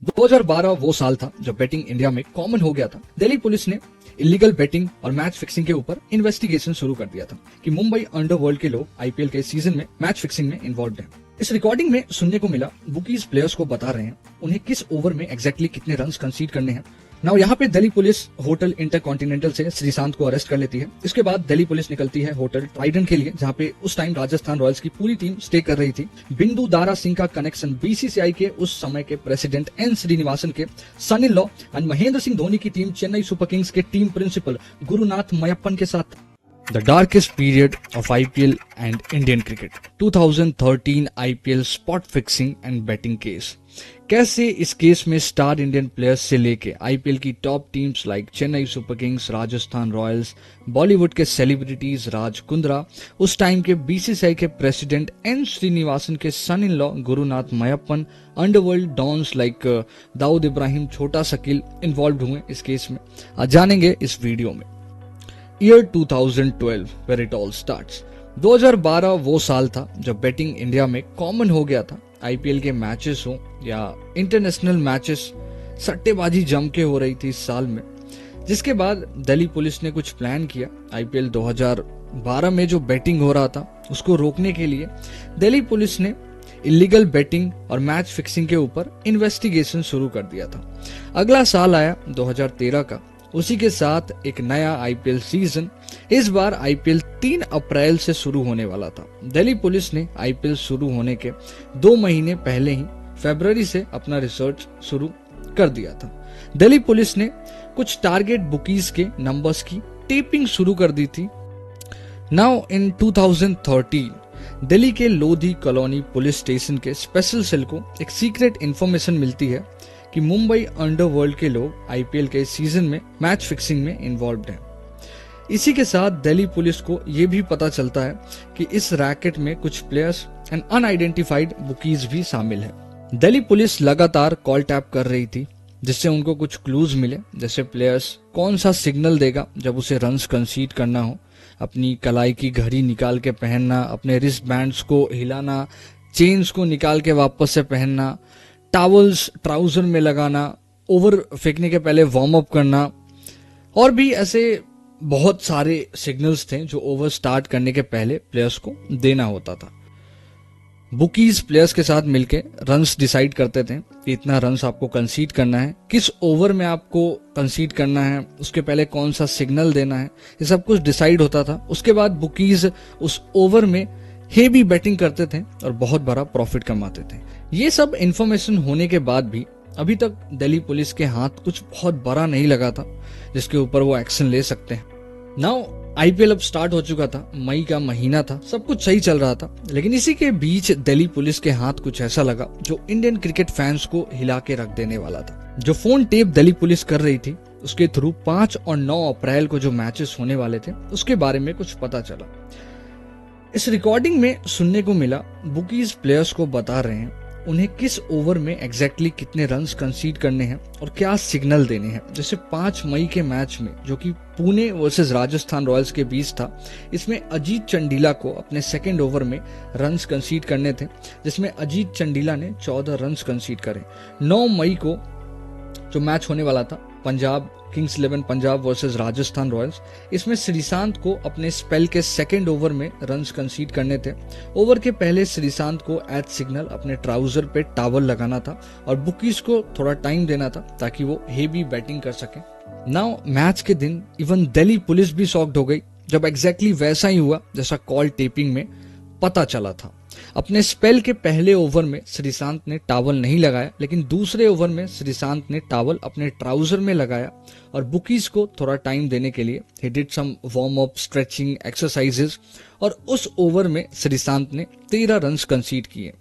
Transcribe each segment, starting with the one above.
2012 वो साल था जब बेटिंग इंडिया में कॉमन हो गया था। दिल्ली पुलिस ने इलीगल बेटिंग और मैच फिक्सिंग के ऊपर इन्वेस्टिगेशन शुरू कर दिया था कि मुंबई अंडरवर्ल्ड के लोग आईपीएल के सीजन में मैच फिक्सिंग में इन्वॉल्व हैं। इस रिकॉर्डिंग में सुनने को मिला बुकीज प्लेयर्स को बता रहे हैं उन्हें किस ओवर में एग्जैक्टली कितने रन कंसीड करने हैं। नाउ यहाँ पे दिल्ली पुलिस होटल इंटरकॉन्टिनेंटल से श्रीशांत को अरेस्ट कर लेती है। इसके बाद दिल्ली पुलिस निकलती है होटल ट्राइडेंट के लिए, जहाँ पे उस टाइम राजस्थान रॉयल्स की पूरी टीम स्टे कर रही थी। बिंदु दारा सिंह का कनेक्शन बीसीसीआई के उस समय के प्रेसिडेंट एन श्रीनिवासन के son in law and Mahendra Singh Dhoni की टीम चेन्नई सुपर किंग्स के टीम प्रिंसिपल गुरुनाथ मयप्पन के साथ। The darkest period of IPL and Indian cricket. 2013 IPL spot fixing and betting case. कैसे इस केस में स्टार इंडियन प्लेयर्स से लेके आईपीएल की top teams like Chennai super Kings, Rajasthan Royals, Bollywood के सेलिब्रिटीज राज कुंद्रा, उस टाइम के बीसीसीआई के प्रेसिडेंट एन श्रीनिवासन के son in law Gurunath Meiyappan, underworld dons like Dawood Ibrahim, Chhota Shakeel involve हुए इस केस में, आज जानेंगे इस वीडियो में। Year 2012 where it all starts. 2012 वो साल था जब बेटिंग इंडिया में कॉमन हो गया था। आईपीएल के मैचेस हो या इंटरनेशनल मैचेस, सट्टेबाजी जम के हो रही थी इस साल में, जिसके बाद दिल्ली पुलिस ने कुछ प्लान किया। आईपीएल 2012 में जो बेटिंग हो रहा था उसको रोकने के लिए दिल्ली पुलिस ने इलीगल बेटिंग और मैच फिक्सिंग के ऊपर इन्वेस्टिगेशन शुरू कर दिया था। अगला साल आया 2013 का, उसी के साथ एक नया आईपीएल सीजन। इस बार आईपीएल 3 अप्रैल से शुरू होने वाला था। दिल्ली पुलिस ने आईपीएल शुरू होने के 2 महीने पहले ही फरवरी से अपना रिसर्च शुरू कर दिया था। दिल्ली पुलिस ने कुछ टारगेट बुकीज के नंबर्स की टेपिंग शुरू कर दी थी। नाउ इन 2013 दिल्ली के लोधी कॉलोनी पुलिस स्टेशन के स्पेशल सेल को एक सीक्रेट इंफॉर्मेशन मिलती है कि मुंबई अंडरवर्ल्ड के लोग आईपीएल के सीजन में मैच फिक्सिंग में इन्वॉल्व हैं। इसी के साथ दिल्ली पुलिस को यह भी पता चलता है कि इस रैकेट में कुछ प्लेयर्स एंड अनआइडेंटिफाइड बुकीज भी शामिल हैं। दिल्ली पुलिस लगातार कॉल टैप कर रही थी जिससे उनको कुछ क्लूज मिले, जैसे प्लेयर्स कौन सा सिग्नल देगा जब उसे रन्स कंसीड करना हो, अपनी कलाई की घड़ी निकाल के पहनना, अपने रिस्ट बैंड्स को हिलाना, चेन्स को निकाल के वापस से पहनना, टॉवल्स ट्राउजर में लगाना, ओवर फेंकने के पहले वार्म अप करना, और भी ऐसे बहुत सारे सिग्नल्स थे जो ओवर स्टार्ट करने के पहले प्लेयर्स को देना होता था। बुकीज प्लेयर्स के साथ मिलके रन्स डिसाइड करते थे कि इतना रन्स आपको कंसीड करना है, किस ओवर में आपको कंसीड करना है, उसके पहले कौन सा सिग्नल देना है, ये सब कुछ डिसाइड होता था। उसके बाद बुकीज उस ओवर में हेवी बैटिंग करते थे और बहुत बड़ा प्रॉफिट कमाते थे। ये सब इंफॉर्मेशन होने के बाद भी अभी तक दिल्ली पुलिस के हाथ कुछ बहुत बड़ा नहीं लगा था जिसके ऊपर वो एक्शन ले सकते हैं। नाउ आईपीएल अब स्टार्ट हो चुका था, मई का महीना था, सब कुछ सही चल रहा था, लेकिन इसी के बीच दिल्ली पुलिस के हाथ कुछ ऐसा लगा जो इंडियन क्रिकेट फैंस को हिला के रख देने वाला था। जो फोन टेप दिल्ली पुलिस कर रही थी उसके थ्रू 5 और 9 अप्रैल को जो मैचेस होने वाले थे उसके बारे में कुछ पता चला। इस रिकॉर्डिंग में सुनने को मिला बुकीज प्लेयर्स को बता रहे हैं उन्हें किस ओवर में एग्जैक्टली कितने रन्स कंसीड करने हैं और क्या सिग्नल देने हैं। जैसे 5 मई के मैच में जो कि पुणे वर्सेस राजस्थान रॉयल्स के बीच था, इसमें अजीत चंडीला को अपने सेकंड ओवर में रन्स कंसीड करने थे, जिसमें अजीत चंडीला ने 14 रन्स कंसीड करे। 9 मई को जो मैच होने वाला था Punjab Kings 11 Punjab versus Rajasthan Royals, इसमें श्रीशांत को अपने स्पेल के सेकंड ओवर में रन्स कंसीड करने थे। ओवर के पहले श्रीशांत को एज सिग्नल अपने ट्राउजर पे टॉवल लगाना था और बुकीज को थोड़ा टाइम देना था ताकि वो हेवी बैटिंग कर सके। नाउ मैच के दिन इवन दिल्ली पुलिस भी शॉक्ड हो गई जब एग्जैक्टली वैसा ही हुआ जैसा कॉल टेपिंग में पता चला था। अपने स्पेल के पहले ओवर में श्रीशांत ने टॉवल नहीं लगाया, लेकिन दूसरे ओवर में श्रीशांत ने टॉवल अपने ट्राउजर में लगाया और बुकीज को थोड़ा टाइम देने के लिए he did some warm up, stretching exercises, और उस ओवर में श्रीशांत ने 13 रन्स कंसीड किए।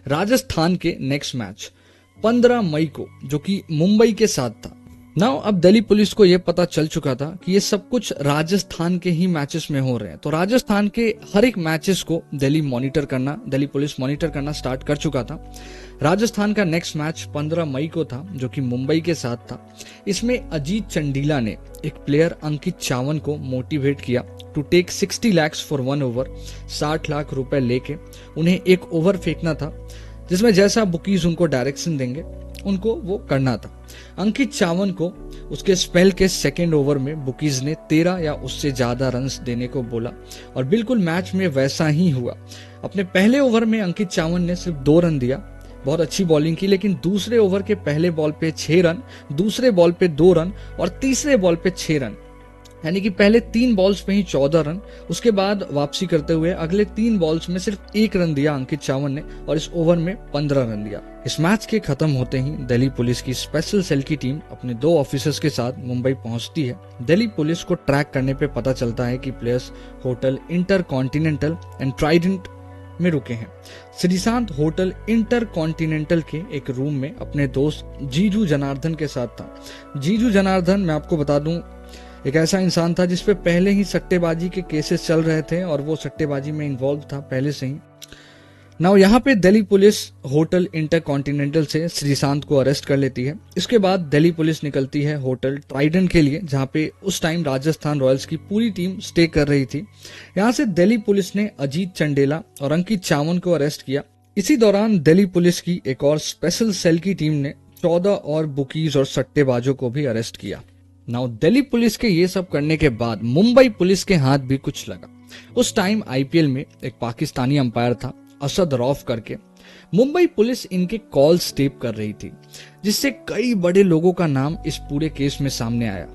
राजस्थान के नेक्स्ट मैच 15 मई को जो कि मुंबई के साथ था। नाउ अब दिल्ली पुलिस को यह पता चल चुका था कि ये सब कुछ राजस्थान के ही मैचेस में हो रहे हैं, तो राजस्थान के हर एक मैचेस को दिल्ली पुलिस मॉनिटर करना स्टार्ट कर चुका था। राजस्थान का नेक्स्ट मैच 15 मई को था जो कि मुंबई के साथ था। इसमें अजीत चंडीला ने एक प्लेयर अंकित चावन को मोटिवेट किया to take 60 lakhs for 1 over. 60 lakh रुपए लेके उन्हें एक ओवर फेंकना था जिसमें जैसा बुकीज उनको डायरेक्शन देंगे उनको वो करना था। अंकित चावन को उसके स्पेल के सेकेंड ओवर में बुकीज ने 13 या उससे ज्यादा रन्स देने को बोला और बिल्कुल मैच में वैसा ही हुआ। अपने पहले ओवर में अंकित चावन ने सिर्फ 2 रन दिया, बहुत अच्छी बॉलिंग की, लेकिन दूसरे ओवर के पहले बॉल पे 6 रन, दूसरे बॉल पे 2 रन और तीसरे बॉल पे 6 रन, यानी कि पहले 3 बॉल्स में ही 14 रन। उसके बाद वापसी करते हुए अगले 3 बॉल्स में सिर्फ 1 रन दिया अंकित चावन ने और इस ओवर में 15 रन दिया। इस मैच के खत्म होते ही दिल्ली पुलिस की स्पेशल सेल की टीम अपने 2 ऑफिसर्स के साथ मुंबई पहुंचती है। दिल्ली पुलिस को ट्रैक करने पे पता चलता है कि players hotel intercontinental and Trident में रुके हैं। श्रीशांत होटल इंटरकॉन्टिनेंटल के एक रूम में अपने दोस्त जीजू जनार्दन के साथ था। जीजू जनार्दन, मैं आपको बता दूं, एक ऐसा इंसान था जिसपे पहले ही सट्टेबाजी के केसेस चल रहे थे और वो सट्टेबाजी में इन्वॉल्व था पहले से ही। नाउ यहाँ पे दिल्ली पुलिस होटल इंटरकॉन्टिनेंटल से श्रीशांत को अरेस्ट कर लेती है। इसके बाद दिल्ली पुलिस निकलती है होटल ट्राइडेंट के लिए, जहाँ पे उस टाइम राजस्थान रॉयल्स की पूरी टीम स्टे कर रही थी। यहाँ से दिल्ली पुलिस ने अजीत चंडेला और अंकित चावन को अरेस्ट किया। इसी दौरान दिल्ली पुलिस की एक और स्पेशल सेल की टीम ने 14 और बुकीज और सट्टेबाजों को भी अरेस्ट किया। नाउ दिल्ली पुलिस के ये सब करने के बाद मुंबई पुलिस के हाथ भी कुछ लगा। उस टाइम आईपीएल में एक पाकिस्तानी अंपायर था असद रौफ करके। मुंबई पुलिस इनके कॉल्स टेप कर रही थी, जिससे कई बड़े लोगों का नाम इस पूरे केस में सामने आया।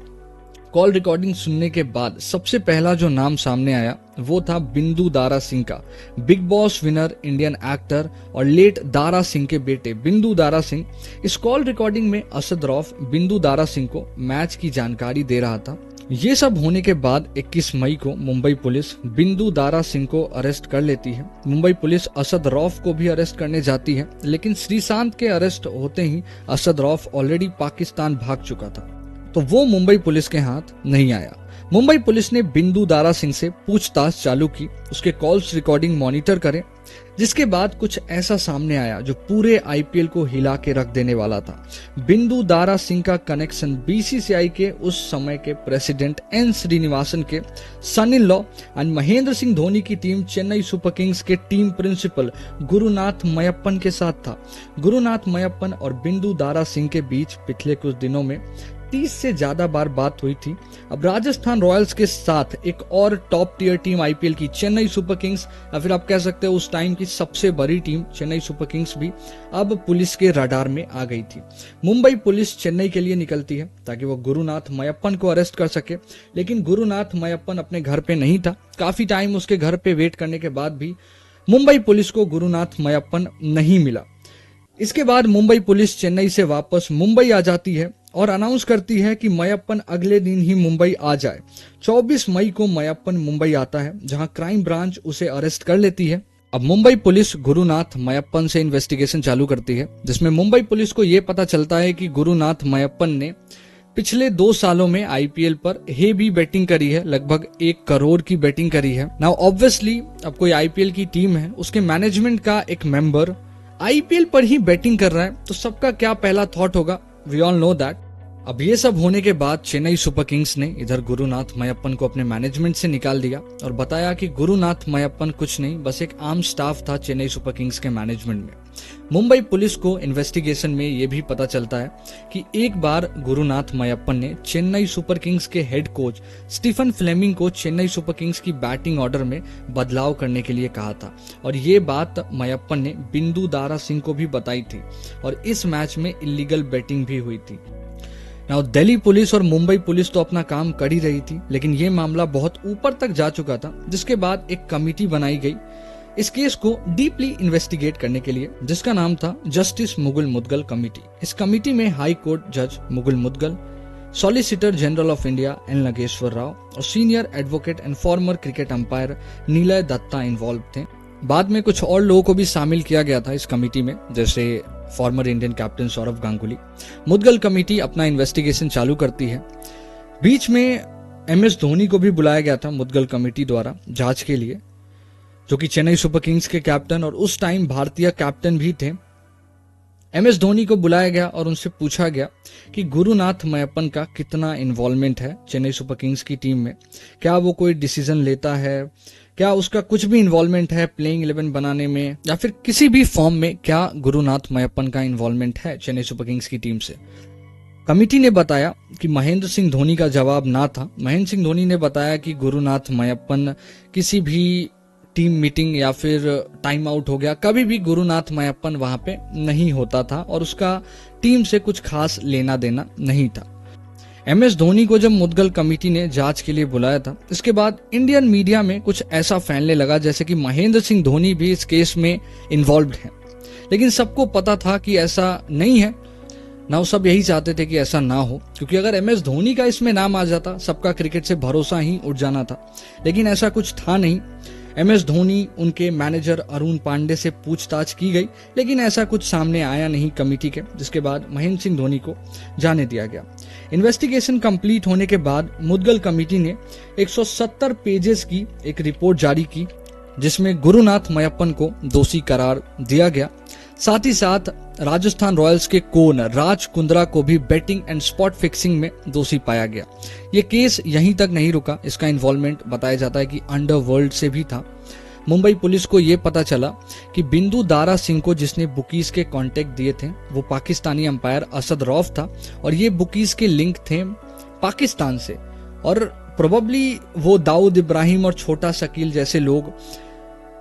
कॉल रिकॉर्डिंग सुनने के बाद सबसे पहला जो नाम सामने आया वो था बिंदु दारा सिंह का। Big boss winner, Indian actor और लेट दारा सिंह के बेटे बिंदु दारा सिंह। इस कॉल रिकॉर्डिंग में असद रौफ बिंदु दारा सिंह को मैच की जानकारी दे रहा था। ये सब होने के बाद 21 मई को मुंबई पुलिस बिंदु दारा सिंह को अरेस्ट कर लेती है। मुंबई पुलिस असद रौफ को भी अरेस्ट करने जाती है, लेकिन श्रीशांत के अरेस्ट होते ही असद रौफ ऑलरेडी पाकिस्तान भाग चुका था, तो वो मुंबई पुलिस के हाथ नहीं आया। मुंबई पुलिस ने बिंदु दारा सिंह से पूछताछ चालू की, उसके कॉल्स रिकॉर्डिंग मॉनिटर करे, जिसके बाद कुछ ऐसा सामने आया जो पूरे आईपीएल को हिला के रख देने वाला था। बिंदु दारा सिंह का कनेक्शन बीसीसीआई के उस समय के प्रेसिडेंट एन श्रीनिवासन के son in law and Mahendra Singh Dhoni की टीम चेन्नई सुपर किंग्स के टीम प्रिंसिपल गुरुनाथ मयप्पन के साथ था। गुरुनाथ मयप्पन और बिंदु दारा सिंह के बीच पिछले कुछ दिनों में 30 से ज्यादा बार बात हुई थी। अब राजस्थान रॉयल्स के साथ एक और टॉप टियर टीम आईपीएल की चेन्नई सुपर किंग्स, या फिर आप कह सकते हो उस टाइम की सबसे बड़ी टीम चेन्नई सुपर किंग्स भी अब पुलिस के रडार में आ गई थी। मुंबई पुलिस चेन्नई के लिए निकलती है ताकि वो गुरुनाथ मयप्पन को अरेस्ट कर सके, लेकिन गुरुनाथ मयप्पन अपने घर पे नहीं था। काफी टाइम उसके घर पे वेट करने के बाद भी मुंबई पुलिस को गुरुनाथ मयप्पन नहीं मिला। इसके बाद मुंबई पुलिस चेन्नई से वापस मुंबई आ जाती है और अनाउंस करती है कि मयप्पन अगले दिन ही मुंबई आ जाए। 24 मई को मयप्पन मुंबई आता है, जहां क्राइम ब्रांच उसे अरेस्ट कर लेती है। अब मुंबई पुलिस गुरुनाथ मयप्पन से इन्वेस्टिगेशन चालू करती है, जिसमें मुंबई पुलिस को यह पता चलता है कि गुरुनाथ मयप्पन ने पिछले 2 सालों में आईपीएल पर हेवी बेटिंग करी है, लगभग 1 करोड़ की बेटिंग करी है। नाउ ऑब्वियसली अब कोई आईपीएल की टीम है, उसके मैनेजमेंट का एक मेंबर आईपीएल पर ही बेटिंग कर रहा है, तो सबका क्या पहला थॉट होगा, वी ऑल नो दैट। अब ये सब होने के बाद चेन्नई सुपर किंग्स ने इधर गुरुनाथ मयप्पन को अपने मैनेजमेंट से निकाल दिया और बताया कि गुरुनाथ मयप्पन कुछ नहीं, बस एक आम स्टाफ था चेन्नई सुपर किंग्स के मैनेजमेंट में। मुंबई पुलिस को इन्वेस्टिगेशन में यह भी पता चलता है कि एक बार गुरुनाथ मयप्पन ने चेन्नई सुपर किंग्स के हेड कोच स्टीफन फ्लेमिंग को चेन्नई सुपर किंग्स की बैटिंग ऑर्डर में बदलाव करने के लिए कहा था, और ये बात मयप्पन ने बिंदु दारा सिंह को भी बताई थी, और इस मैच में इलीगल बेटिंग भी हुई थी। नाउ दिल्ली पुलिस और मुंबई पुलिस तो अपना काम कर ही रही थी, लेकिन ये मामला बहुत ऊपर तक जा चुका था, जिसके बाद एक कमेटी बनाई गई इस केस को डीपली इन्वेस्टिगेट करने के लिए, जिसका नाम था जस्टिस मुकुल मुदगल कमेटी। इस कमेटी में हाई कोर्ट जज Mukul Mudgal, solicitor general of India N Nageswara Rao और senior advocate and former cricket umpire Nilay Dutta involve थे। बाद में कुछ और लोगों को भी शामिल किया गया था इस कमेटी में, जैसे former Indian captain Sourav Ganguly. Mudgal committee अपना इन्वेस्टिगेशन चालू करती है। बीच में एमएस धोनी को भी बुलाया गया था मुदगल कमेटी द्वारा जांच के लिए, जो कि चेन्नई सुपर किंग्स के कैप्टन और उस टाइम भारतीय कैप्टन भी थे। एमएस धोनी को बुलाया गया और उनसे पूछा गया कि गुरुनाथ मयप्पन का कितना इन्वॉल्वमेंट है चेन्नई सुपर किंग्स की टीम में, क्या वो कोई डिसीजन लेता है, क्या उसका कुछ भी इन्वॉल्वमेंट है प्लेइंग 11 बनाने में या फिर किसी भी फॉर्म में? क्या गुरुनाथ मयप्पन का इन्वॉल्वमेंट है चेन्नई सुपर किंग्स की टीम से? कमिटी ने बताया कि महेंद्र सिंह धोनी का जवाब ना था। महेंद्र सिंह धोनी ने बताया कि गुरुनाथ मयप्पन किसी भी टीम मीटिंग या फिर टाइम आउट हो गया, कभी भी गुरुनाथ मयप्पन वहां पे नहीं होता था और उसका टीम से कुछ खास लेना देना नहीं था। MS धोनी को जब मुदगल कमेटी ने जांच के लिए बुलाया था, इसके बाद इंडियन मीडिया में कुछ ऐसा फैलने लगा जैसे कि महेंद्र सिंह धोनी भी इस केस में इन्वॉल्व्ड है। लेकिन सबको पता था कि ऐसा नहीं है, ना वो सब यही चाहते थे कि ऐसा ना हो, क्योंकि अगर MS धोनी का इसमें नाम आ जाता सबका क्रिकेट से भरोसा ही उठ जाना था। लेकिन ऐसा कुछ था नहीं। MS धोनी, उनके मैनेजर अरुण पांडे से पूछताछ की गई, लेकिन ऐसा कुछ सामने आया नहीं कमेटी के, जिसके बाद महेंद्र सिंह धोनी को जाने दिया गया। इन्वेस्टिगेशन कंप्लीट होने के बाद मुदगल कमेटी ने 170 पेजेस की एक रिपोर्ट जारी की, जिसमें गुरुनाथ मयप्पन को दोषी करार दिया गया। साथ ही साथ राजस्थान रॉयल्स के कोच राज कुंद्रा को भी बेटिंग एंड स्पॉट फिक्सिंग में दोषी पाया गया। ये केस यहीं तक नहीं रुका, इसका इन्वॉल्वमेंट बताया जाता है कि अंडरवर्ल्ड से भी था। मुंबई पुलिस को यह पता चला कि बिंदु दारा सिंह को जिसने बुकीज के कॉन्टेक्ट दिए थे वो पाकिस्तानी अंपायर असद रौफ था, और ये बुकीज के लिंक थे पाकिस्तान से, और प्रोबेबली वो दाऊद इब्राहिम और छोटा शकील जैसे लोग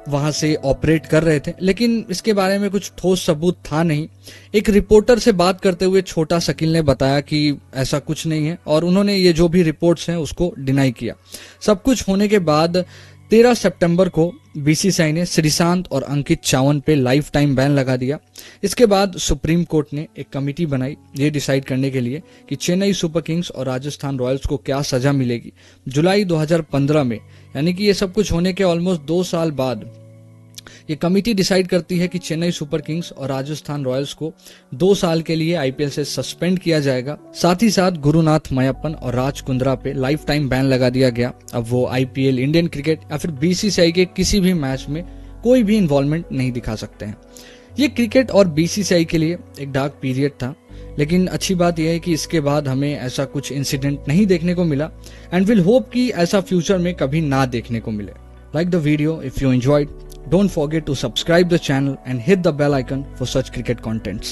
वहां से ऑपरेट कर रहे थे। लेकिन इसके बारे में कुछ ठोस सबूत था नहीं। एक रिपोर्टर से बात करते हुए छोटा शकील ने बताया कि ऐसा कुछ नहीं है, और उन्होंने ये जो भी रिपोर्ट्स हैं उसको डिनाई किया। सब कुछ होने के बाद 13 सितंबर को BCCI ने श्रीशांत और अंकित चावन पे लाइफ टाइम बैन लगा दिया। इसके बाद सुप्रीम कोर्ट ने एक कमेटी बनाई ये डिसाइड करने के लिए कि चेन्नई सुपर किंग्स और राजस्थान रॉयल्स को क्या सजा मिलेगी। जुलाई 2015 में, यानी कि ये सब कुछ होने के ऑलमोस्ट 2 साल बाद, ये कमेटी डिसाइड करती है कि चेन्नई सुपर किंग्स और राजस्थान रॉयल्स को 2 साल के लिए IPL से सस्पेंड किया जाएगा। साथ ही साथ गुरुनाथ मयप्पन और राज कुंद्रा पे लाइफ टाइम बैन लगा दिया गया। अब वो IPL, इंडियन क्रिकेट या फिर BCCI के किसी भी मैच में कोई भी इन्वॉल्वमेंट नहीं दिखा सकते हैं। ये क्रिकेट और BCCI के लिए एक डार्क पीरियड था, लेकिन अच्छी बात यह है कि इसके बाद हमें ऐसा कुछ इंसिडेंट नहीं देखने को मिला, एंड विल होप कि ऐसा फ्यूचर में कभी ना देखने को मिले। Like the video if you enjoyed. Don't forget to subscribe the channel and hit the bell icon for such cricket contents.